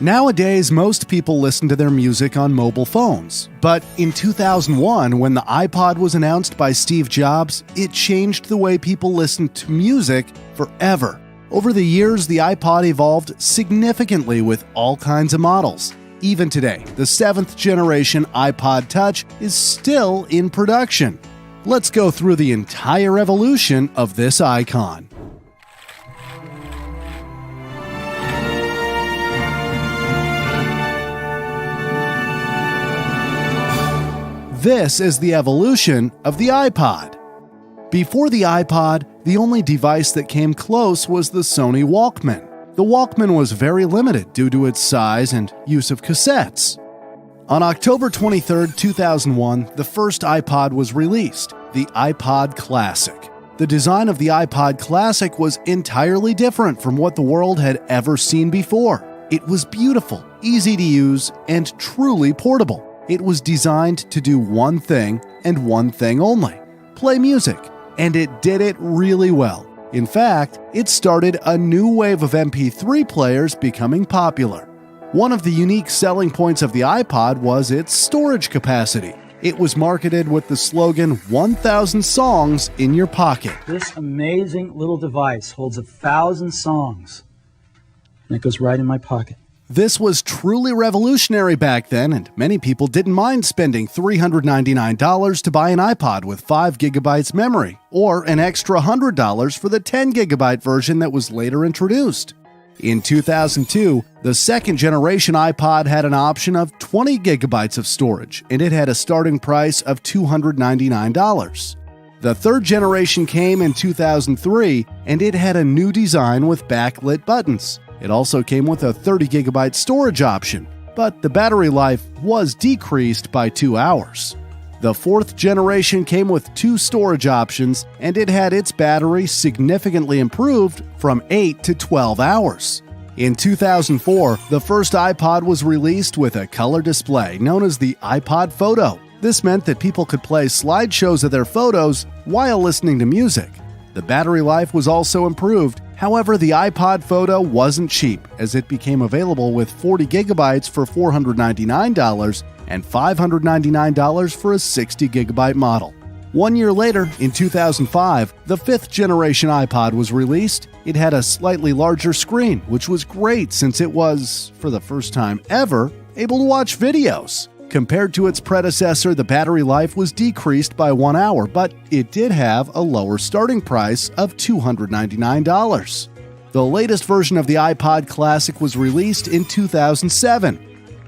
Nowadays, most people listen to their music on mobile phones. But in 2001, when the iPod was announced by Steve Jobs, it changed the way people listened to music forever. Over the years, the iPod evolved significantly with all kinds of models. Even today, the 7th generation iPod Touch is still in production. Let's go through the entire evolution of this icon. This is the evolution of the iPod. Before the iPod, the only device that came close was the Sony Walkman. The Walkman was very limited due to its size and use of cassettes. On October 23, 2001, the first iPod was released, the iPod Classic. The design of the iPod Classic was entirely different from what the world had ever seen before. It was beautiful, easy to use, and truly portable. It was designed to do one thing and one thing only: play music. And it did it really well. In fact, it started a new wave of MP3 players becoming popular. One of the unique selling points of the iPod was its storage capacity. It was marketed with the slogan, 1,000 songs in your pocket. This amazing little device holds 1,000 songs, and it goes right in my pocket. This was truly revolutionary back then, and many people didn't mind spending $399 to buy an iPod with 5 gigabytes memory, or an extra $100 for the 10 gigabyte version that was later introduced. In 2002, the second generation iPod had an option of 20 gigabytes of storage, and it had a starting price of $299. The third generation came in 2003, and it had a new design with backlit buttons. It also came with a 30 gigabyte storage option, but the battery life was decreased by 2 hours. The fourth generation came with 2 storage options, and it had its battery significantly improved from 8 to 12 hours. In 2004, the first iPod was released with a color display known as the iPod Photo. This meant that people could play slideshows of their photos while listening to music. The battery life was also improved. However, the iPod Photo wasn't cheap, as it became available with 40 gigabytes for $499 and $599 for a 60 gigabyte model. 1 year later, in 2005, the 5th generation iPod was released. It had a slightly larger screen, which was great since it was, for the first time ever, able to watch videos. Compared to its predecessor, the battery life was decreased by 1 hour, but it did have a lower starting price of $299. The latest version of the iPod Classic was released in 2007.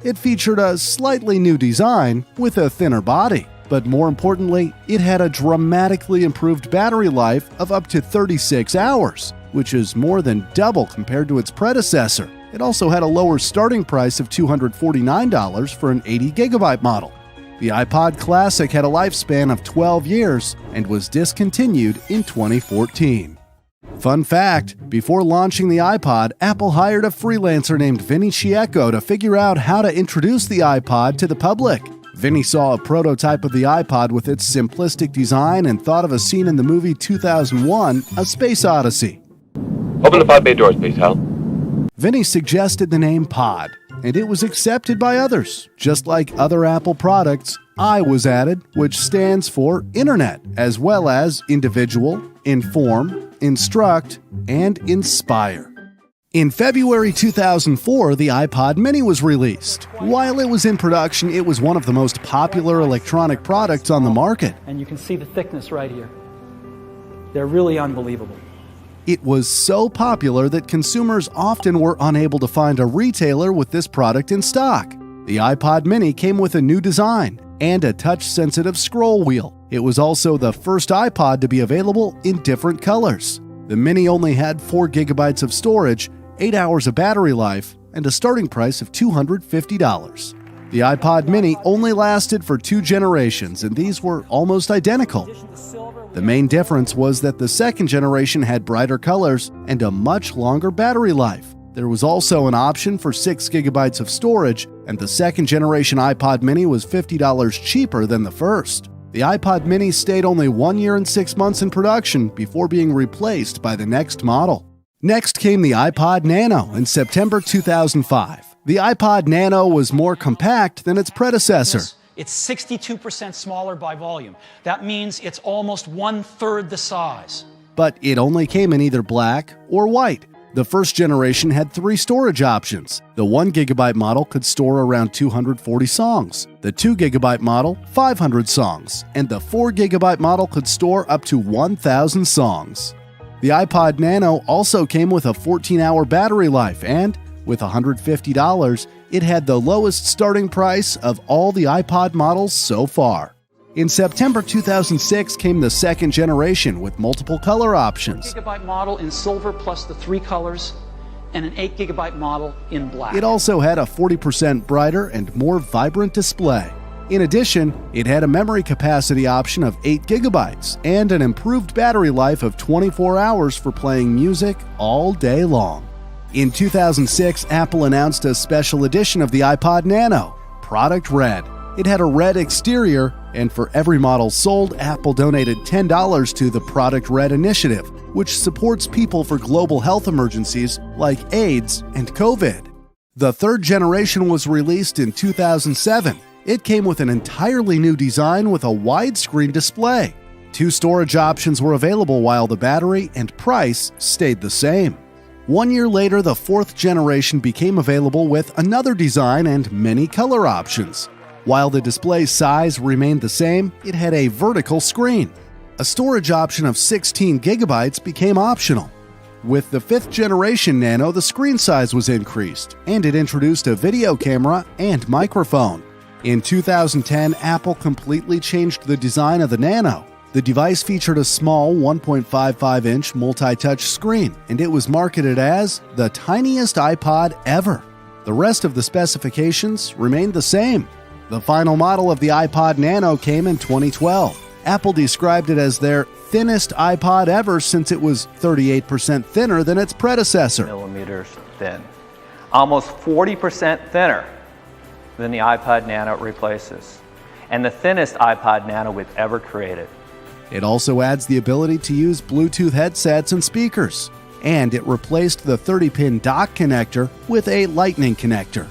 It featured a slightly new design with a thinner body, but more importantly, it had a dramatically improved battery life of up to 36 hours, which is more than double compared to its predecessor. It also had a lower starting price of $249 for an 80 gigabyte model. The iPod Classic had a lifespan of 12 years and was discontinued in 2014. Fun fact, before launching the iPod, Apple hired a freelancer named Vinny Chieco to figure out how to introduce the iPod to the public. Vinny saw a prototype of the iPod with its simplistic design and thought of a scene in the movie 2001, A Space Odyssey. Open the pod bay doors, please, Hal. Vinny suggested the name Pod, and it was accepted by others. Just like other Apple products, I was added, which stands for Internet, as well as individual, inform, instruct, and inspire. In February 2004, the iPod Mini was released. While it was in production, it was one of the most popular electronic products on the market. And you can see the thickness right here. They're really unbelievable. It was so popular that consumers often were unable to find a retailer with this product in stock. The iPod Mini came with a new design and a touch-sensitive scroll wheel. It was also the first iPod to be available in different colors. The Mini only had 4 gigabytes of storage, 8 hours of battery life, and a starting price of $250. The iPod Mini only lasted for 2 generations, and these were almost identical. The main difference was that the second generation had brighter colors and a much longer battery life. There was also an option for 6 gigabytes of storage, and the second generation iPod Mini was $50 cheaper than the first. The iPod Mini stayed only 1 year and 6 months in production before being replaced by the next model. Next came the iPod Nano in September 2005. The iPod Nano was more compact than its predecessor. It's 62% smaller by volume. That means it's almost 1/3 the size. But it only came in either black or white. The first generation had 3 storage options. The 1 GB model could store around 240 songs, the 2 GB model 500 songs, and the 4 GB model could store up to 1,000 songs. The iPod Nano also came with a 14-hour battery life, and with $150, it had the lowest starting price of all the iPod models so far. In September 2006 came the second generation with multiple color options. 8 GB model in silver plus the 3 colors, and an 8 GB model in black. It also had a 40% brighter and more vibrant display. In addition, it had a memory capacity option of 8 GB and an improved battery life of 24 hours for playing music all day long. In 2006, Apple announced a special edition of the iPod Nano, Product Red. It had a red exterior, and for every model sold, Apple donated $10 to the Product Red initiative, which supports people for global health emergencies like AIDS and COVID. The third generation was released in 2007. It came with an entirely new design with a widescreen display. 2 storage options were available while the battery and price stayed the same. 1 year later, the fourth generation became available with another design and many color options. While the display size remained the same, it had a vertical screen. A storage option of 16 GB became optional. With the 5th generation Nano, the screen size was increased, and it introduced a video camera and microphone. In 2010, Apple completely changed the design of the Nano. The device featured a small 1.55-inch multi-touch screen, and it was marketed as the tiniest iPod ever. The rest of the specifications remained the same. The final model of the iPod Nano came in 2012. Apple described it as their thinnest iPod ever since it was 38% thinner than its predecessor. Millimeters thin. Almost 40% thinner than the iPod Nano it replaces. And the thinnest iPod Nano we've ever created. It also adds the ability to use Bluetooth headsets and speakers. And it replaced the 30-pin dock connector with a Lightning connector.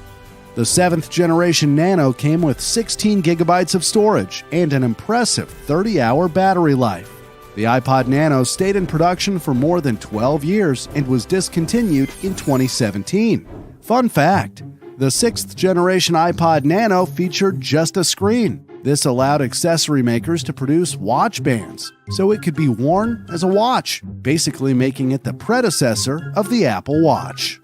The 7th generation Nano came with 16 GB of storage and an impressive 30-hour battery life. The iPod Nano stayed in production for more than 12 years and was discontinued in 2017. Fun fact, the 6th generation iPod Nano featured just a screen. This allowed accessory makers to produce watch bands, so it could be worn as a watch, basically making it the predecessor of the Apple Watch.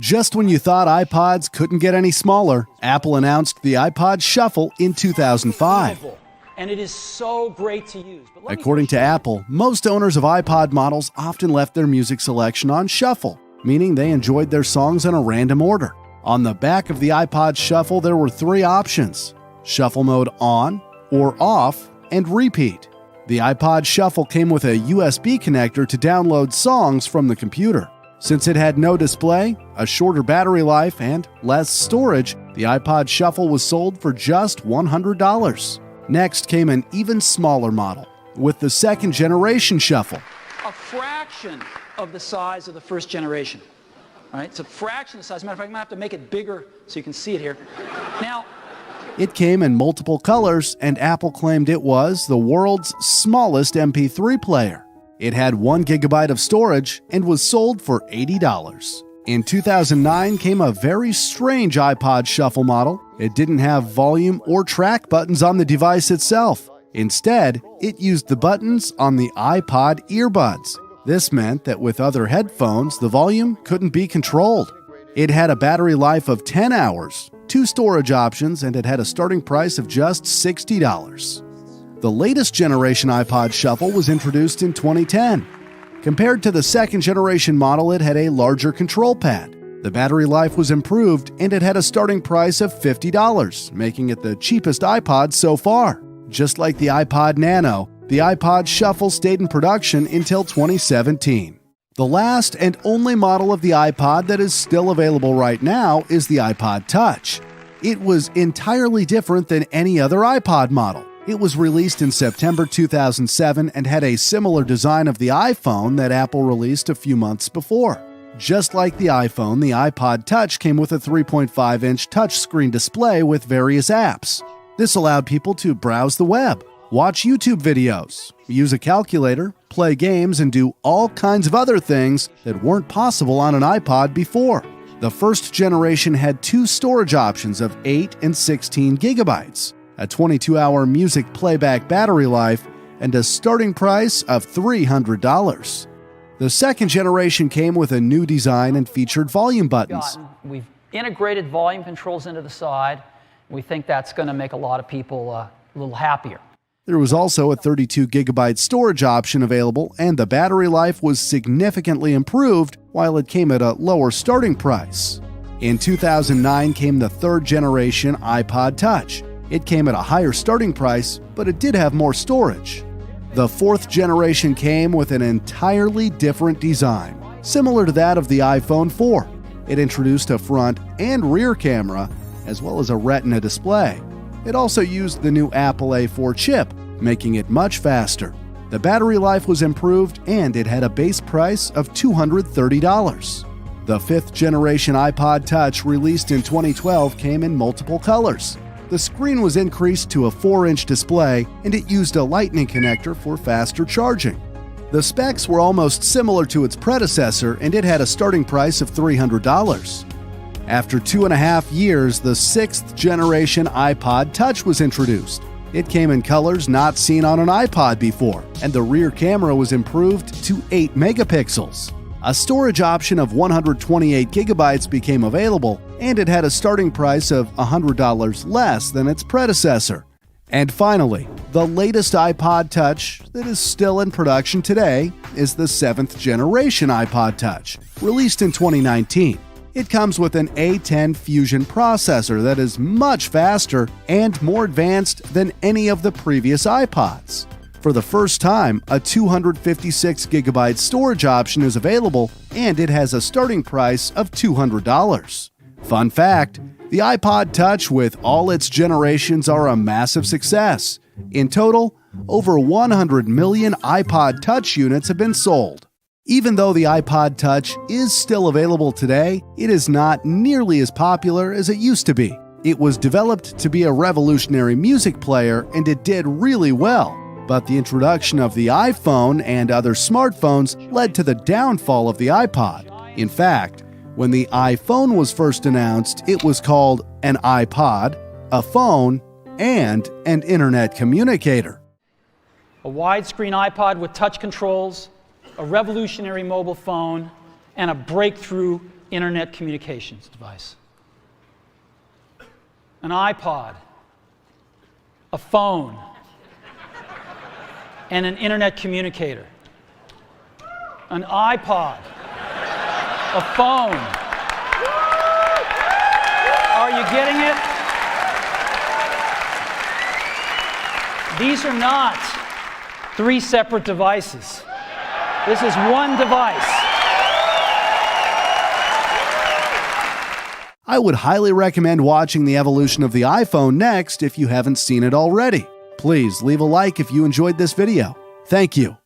Just when you thought iPods couldn't get any smaller, Apple announced the iPod Shuffle in 2005. And it is so great to use. According to Apple, most owners of iPod models often left their music selection on shuffle, meaning they enjoyed their songs in a random order. On the back of the iPod Shuffle, there were 3 options: shuffle mode on or off and repeat. The iPod Shuffle came with a USB connector to download songs from the computer. Since it had no display, a shorter battery life, and less storage, the iPod Shuffle was sold for just $100. Next came an even smaller model, with the 2nd generation Shuffle. A fraction of the size of the 1st generation. All right, it's a fraction of the size. As a matter of fact, I'm going to have to make it bigger so you can see it here. Now, it came in multiple colors, and Apple claimed it was the world's smallest MP3 player. It had 1 GB of storage and was sold for $80. In 2009 came a very strange iPod Shuffle model. It didn't have volume or track buttons on the device itself. Instead, it used the buttons on the iPod earbuds. This meant that with other headphones, the volume couldn't be controlled. It had a battery life of 10 hours, 2 storage options, and it had a starting price of just $60. The latest generation iPod Shuffle was introduced in 2010. Compared to the 2nd generation model, it had a larger control pad. The battery life was improved, and it had a starting price of $50, making it the cheapest iPod so far. Just like the iPod Nano, the iPod Shuffle stayed in production until 2017. The last and only model of the iPod that is still available right now is the iPod Touch. It was entirely different than any other iPod model. It was released in September 2007 and had a similar design of the iPhone that Apple released a few months before. Just like the iPhone, the iPod Touch came with a 3.5-inch touchscreen display with various apps. This allowed people to browse the web, watch YouTube videos, use a calculator, play games, and do all kinds of other things that weren't possible on an iPod before. The first generation had two storage options of 8 and 16 gigabytes, a 22-hour music playback battery life, and a starting price of $300. The second generation came with a new design and featured volume buttons. We've integrated volume controls into the side. We think that's going to make a lot of people a little happier. There was also a 32 gigabyte storage option available, and the battery life was significantly improved while it came at a lower starting price. In 2009 came the third generation iPod Touch. It came at a higher starting price, but it did have more storage. The fourth generation came with an entirely different design, similar to that of the iPhone 4. It introduced a front and rear camera, as well as a Retina display. It also used the new Apple A4 chip, making it much faster. The battery life was improved, and it had a base price of $230. The fifth generation iPod Touch, released in 2012, came in multiple colors. The screen was increased to a 4-inch display, and it used a lightning connector for faster charging. The specs were almost similar to its predecessor, and it had a starting price of $300. After 2.5 years, the sixth generation iPod Touch was introduced. It came in colors not seen on an iPod before, and the rear camera was improved to 8 megapixels. A storage option of 128 gigabytes became available, and it had a starting price of $100 less than its predecessor. And finally, the latest iPod Touch that is still in production today is the 7th generation iPod Touch, released in 2019. It comes with an A10 Fusion processor that is much faster and more advanced than any of the previous iPods. For the first time, a 256 gigabyte storage option is available, and it has a starting price of $200. Fun fact, the iPod Touch with all its generations are a massive success. In total, over 100 million iPod Touch units have been sold. Even though the iPod Touch is still available today, it is not nearly as popular as it used to be. It was developed to be a revolutionary music player, and it did really well. But the introduction of the iPhone and other smartphones led to the downfall of the iPod. In fact, when the iPhone was first announced, it was called an iPod, a phone, and an internet communicator. A widescreen iPod with touch controls, a revolutionary mobile phone, and a breakthrough internet communications device. An iPod, a phone, and an internet communicator. An iPod, a phone. Are you getting it? These are not 3 separate devices. This is one device. I would highly recommend watching the evolution of the iPhone next if you haven't seen it already. Please leave a like if you enjoyed this video. Thank you.